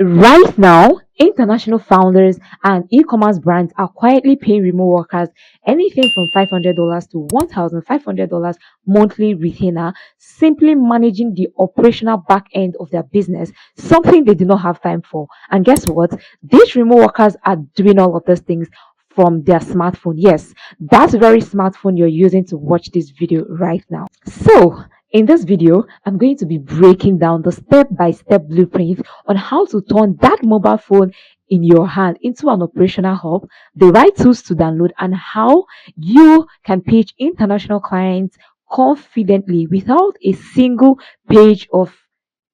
Right now, international founders and e-commerce brands are quietly paying remote workers anything from $500 to $1,500 monthly retainer, simply managing the operational back end of their business, something they do not have time for. And guess what? These remote workers are doing all of those things from their smartphone. Yes, that very smartphone you're using to watch this video right now. So, in this video, I'm going to be breaking down the step-by-step blueprint on how to turn that mobile phone in your hand into an operational hub, the right tools to download, and how you can pitch international clients confidently without a single page of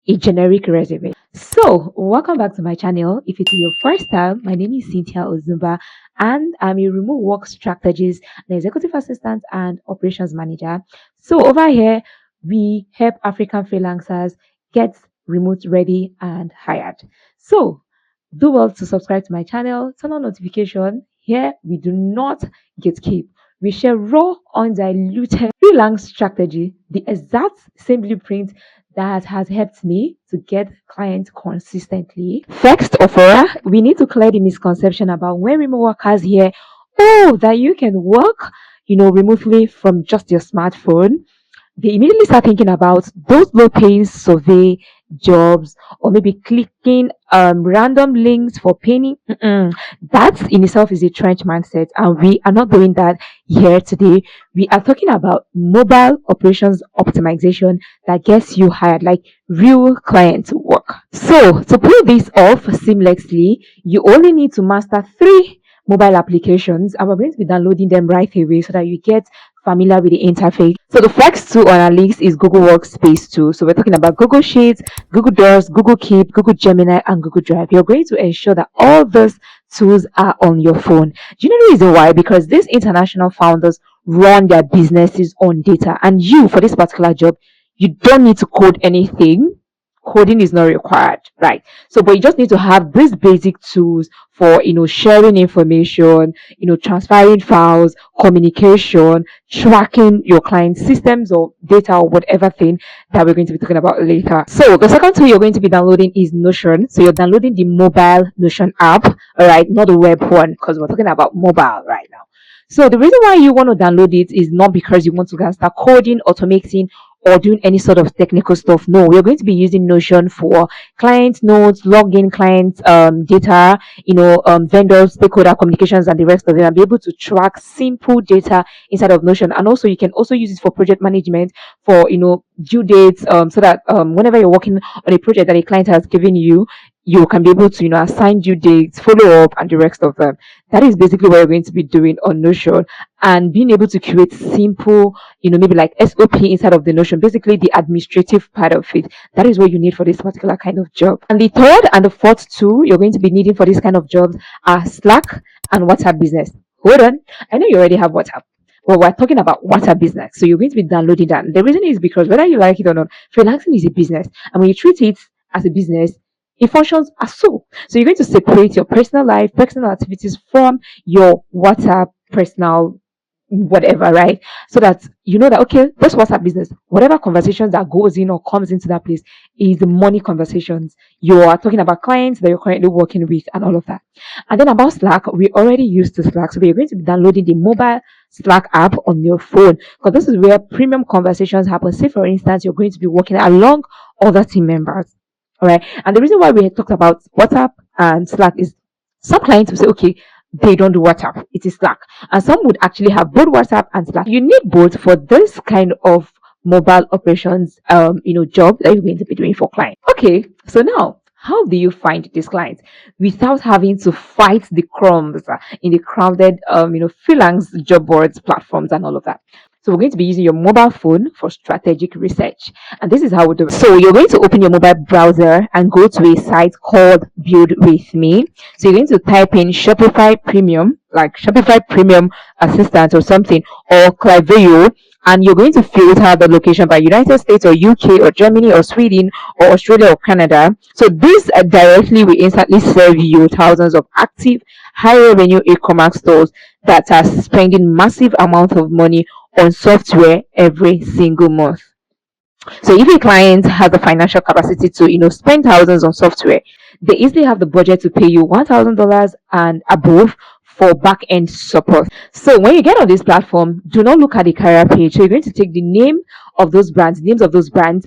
a generic resume. So, welcome back to my channel. If it is your first time, my name is Cynthia Ozumba, and I'm a remote work strategist, an executive assistant, and operations manager. So, over here, we help African freelancers get remote ready and hired. So, do well to subscribe to my channel, turn on notification. Here, we do not gatekeep. We share raw, undiluted freelance strategy, the exact same blueprint that has helped me to get clients consistently. First of all, we need to clear the misconception about when remote workers hear, oh, that you can work, remotely from just your smartphone. They immediately start thinking about those low paying survey jobs or maybe clicking random links for penny. That in itself is a trench mindset, and we are not doing that here today. We are talking about mobile operations optimization that gets you hired, like real client work. So to pull this off seamlessly, you only need to master three mobile applications, and we're going to be downloading them right away so that you get familiar with the interface. So the first two on our list is Google Workspace too. So we're talking about Google Sheets, Google Docs, Google Keep, Google Gemini, and Google Drive. You're going to ensure that all those tools are on your phone. Do you know the reason why? Because these international founders run their businesses on data, and you, for this particular job, you don't need to code anything. Coding is not required, right? So, but you just need to have these basic tools for, sharing information, transferring files, communication, tracking your client systems or data or whatever thing that we're going to be talking about later. So the second tool you're going to be downloading is Notion. So you're downloading the mobile Notion app, all right, not the web one, because we're talking about mobile right now. So the reason why you want to download it is not because you want to start coding, automating, or doing any sort of technical stuff. No, we're going to be using Notion for client notes, login client data, vendors, stakeholder communications, and the rest of them, and be able to track simple data inside of Notion. And also, you can also use it for project management, for due dates, so that whenever you're working on a project that a client has given you, you can be able to assign due dates, follow up, and the rest of them. That is basically what you're going to be doing on Notion, and being able to create simple, maybe like SOP inside of the Notion, basically the administrative part of it. That is what you need for this particular kind of job. And the third and the fourth tool you're going to be needing for this kind of jobs are Slack and WhatsApp Business. Hold on, I know you already have WhatsApp. Well, we're talking about WhatsApp Business. So you're going to be downloading that. And the reason is because whether you like it or not, freelancing is a business. And when you treat it as a business, it functions as so. So you're going to separate your personal life, personal activities from your WhatsApp personal whatever, right? So that you know that, okay, this WhatsApp business, whatever conversations that goes in or comes into that place is the money conversations. You are talking about clients that you're currently working with and all of that. And then about Slack, we already used to Slack. So we're going to be downloading the mobile Slack app on your phone, because this is where premium conversations happen. Say, for instance, you're going to be working along other team members. All right. And the reason why we talked about WhatsApp and Slack is some clients will say, okay, they don't do WhatsApp, it is Slack. And some would actually have both WhatsApp and Slack. You need both for this kind of mobile operations, job that you're going to be doing for clients. Okay, so now, how do you find these clients without having to fight the crumbs in the crowded, freelance job boards, platforms, and all of that? So we're going to be using your mobile phone for strategic research. And this is how we do it. So you're going to open your mobile browser and go to a site called BuiltWith. So you're going to type in Shopify Premium, like Shopify Premium Assistant or something, or Klaviyo, and you're going to filter the location by United States or UK or Germany or Sweden or Australia or Canada. So this directly will instantly serve you thousands of active high revenue e-commerce stores that are spending massive amounts of money on software every single month. So if a client has the financial capacity to, spend thousands on software, they easily have the budget to pay you $1,000 and above for back end support. So when you get on this platform, do not look at the career page. So you're going to take the names of those brands,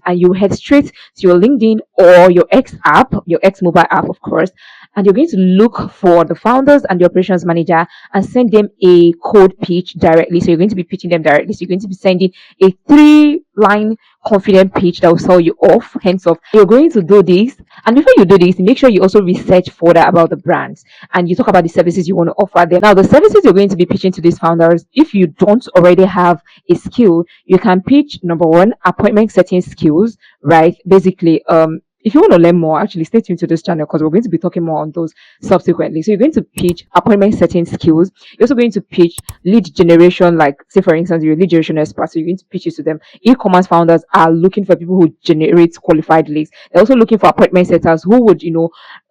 and you head straight to your LinkedIn or your X app, your X mobile app, of course. And you're going to look for the founders and the operations manager and send them a code pitch directly. So you're going to be pitching them directly. So you're going to be sending a 3-line confident pitch that will sell you off. Hence off, you're going to do this. And before you do this, make sure you also research further about the brands and you talk about the services you want to offer them. Now, the services you're going to be pitching to these founders, if you don't already have a skill, you can pitch number one, appointment setting skills, right? Basically, if you want to learn more, actually stay tuned to this channel because we're going to be talking more on those subsequently. So you're going to pitch appointment setting skills. You're also going to pitch lead generation, like say for instance, you're a lead generation expert, so you're going to pitch it to them. E-commerce founders are looking for people who generate qualified leads. They're also looking for appointment setters who would,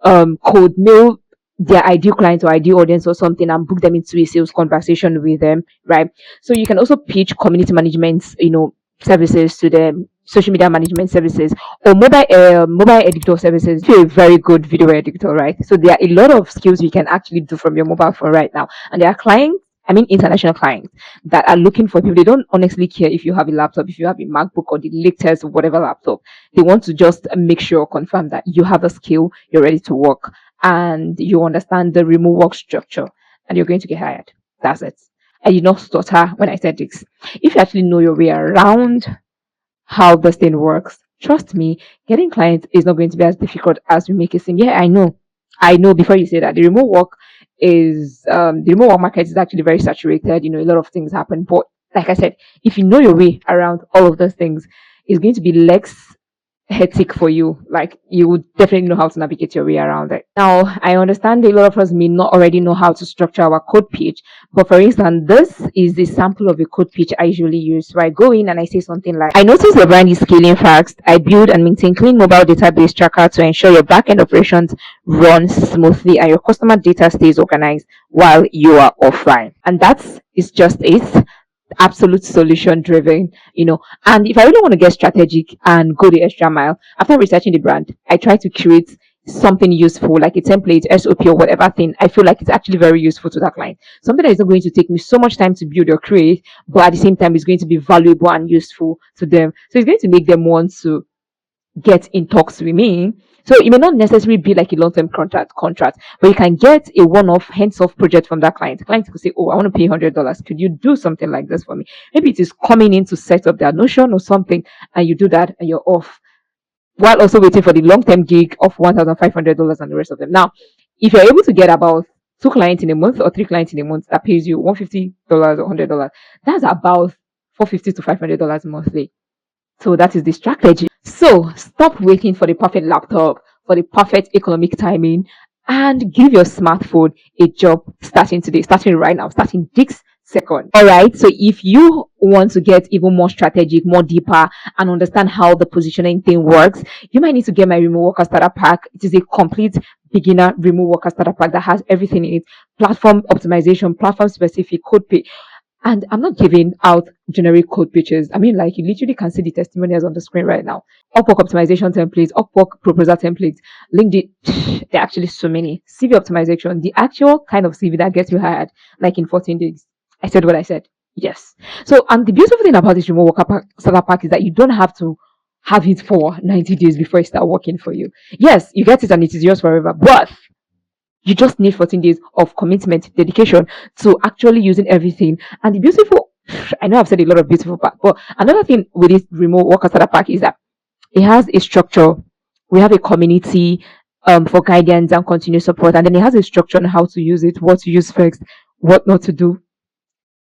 cold mail their ideal client or ideal audience or something and book them into a sales conversation with them, right? So you can also pitch community management, services to them, social media management services, or mobile editor services. If you're a very good video editor, right? So there are a lot of skills you can actually do from your mobile phone right now, and there are clients. I mean, international clients that are looking for people. They don't honestly care if you have a laptop, if you have a MacBook or the latest whatever laptop. They want to just make sure, confirm that you have the skill, you're ready to work, and you understand the remote work structure, and you're going to get hired. That's it. I did not stutter when I said this. If you actually know your way around how this thing works, trust me, getting clients is not going to be as difficult as we make it seem. Yeah, I know. I know before you say that the remote work market is actually very saturated. A lot of things happen. But like I said, if you know your way around all of those things, it's going to be less hectic for you. Like you would definitely know how to navigate your way around it. Now, I understand a lot of us may not already know how to structure our code pitch, but for instance, this is the sample of a code pitch I usually use. So I go in and I say something like, I notice the brand is scaling fast. I build and maintain clean mobile database tracker to ensure your backend operations run smoothly and your customer data stays organized while you are offline. And that is just it, absolute solution driven, and if I really want to get strategic and go the extra mile after researching the brand, I try to create something useful like a template, SOP, or whatever thing I feel like it's actually very useful to that client, something that is not going to take me so much time to build or create, but at the same time it's going to be valuable and useful to them, so it's going to make them want to get in talks with me. So it may not necessarily be like a long-term contract, but you can get a one-off, hands-off project from that client. The client could say, "Oh, I want to pay $100. Could you do something like this for me?" Maybe it is coming in to set up their Notion or something, and you do that, and you're off, while also waiting for the long-term gig of $1,500 and the rest of them. Now, if you're able to get about 2 clients in a month or 3 clients in a month that pays you $150 or $100, that's about $450 to $500 monthly. So that is the strategy. So stop waiting for the perfect laptop, for the perfect economic timing, and give your smartphone a job starting today, starting right now, starting this second. All right. So if you want to get even more strategic, more deeper, and understand how the positioning thing works, you might need to get my remote worker starter pack. It is a complete beginner remote worker starter pack that has everything in it: platform optimization, platform specific code page. And I'm not giving out generic code pitches. I mean, like you literally can see the testimonials on the screen right now. Upwork optimization templates, Upwork proposal templates, LinkedIn. There are actually so many. CV optimization, the actual kind of CV that gets you hired, like in 14 days. I said what I said. Yes. So, and the beautiful thing about this remote worker starter pack is that you don't have to have it for 90 days before it start working for you. Yes, you get it and it is yours forever, but you just need 14 days of commitment, dedication to actually using everything. And the beautiful, I know I've said a lot of beautiful part, but another thing with this remote worker starter pack is that it has a structure. We have a community for guidance and continuous support, and then it has a structure on how to use it, what to use first, what not to do.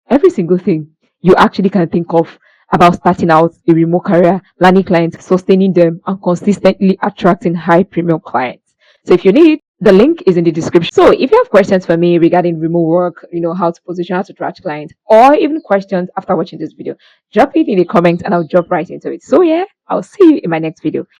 Every single thing you actually can think of about starting out a remote career, landing clients, sustaining them, and consistently attracting high premium clients. So if you need, the link is in the description. So if you have questions for me regarding remote work, how to position, how to attract clients, or even questions after watching this video, drop it in the comments and I'll jump right into it. So yeah, I'll see you in my next video.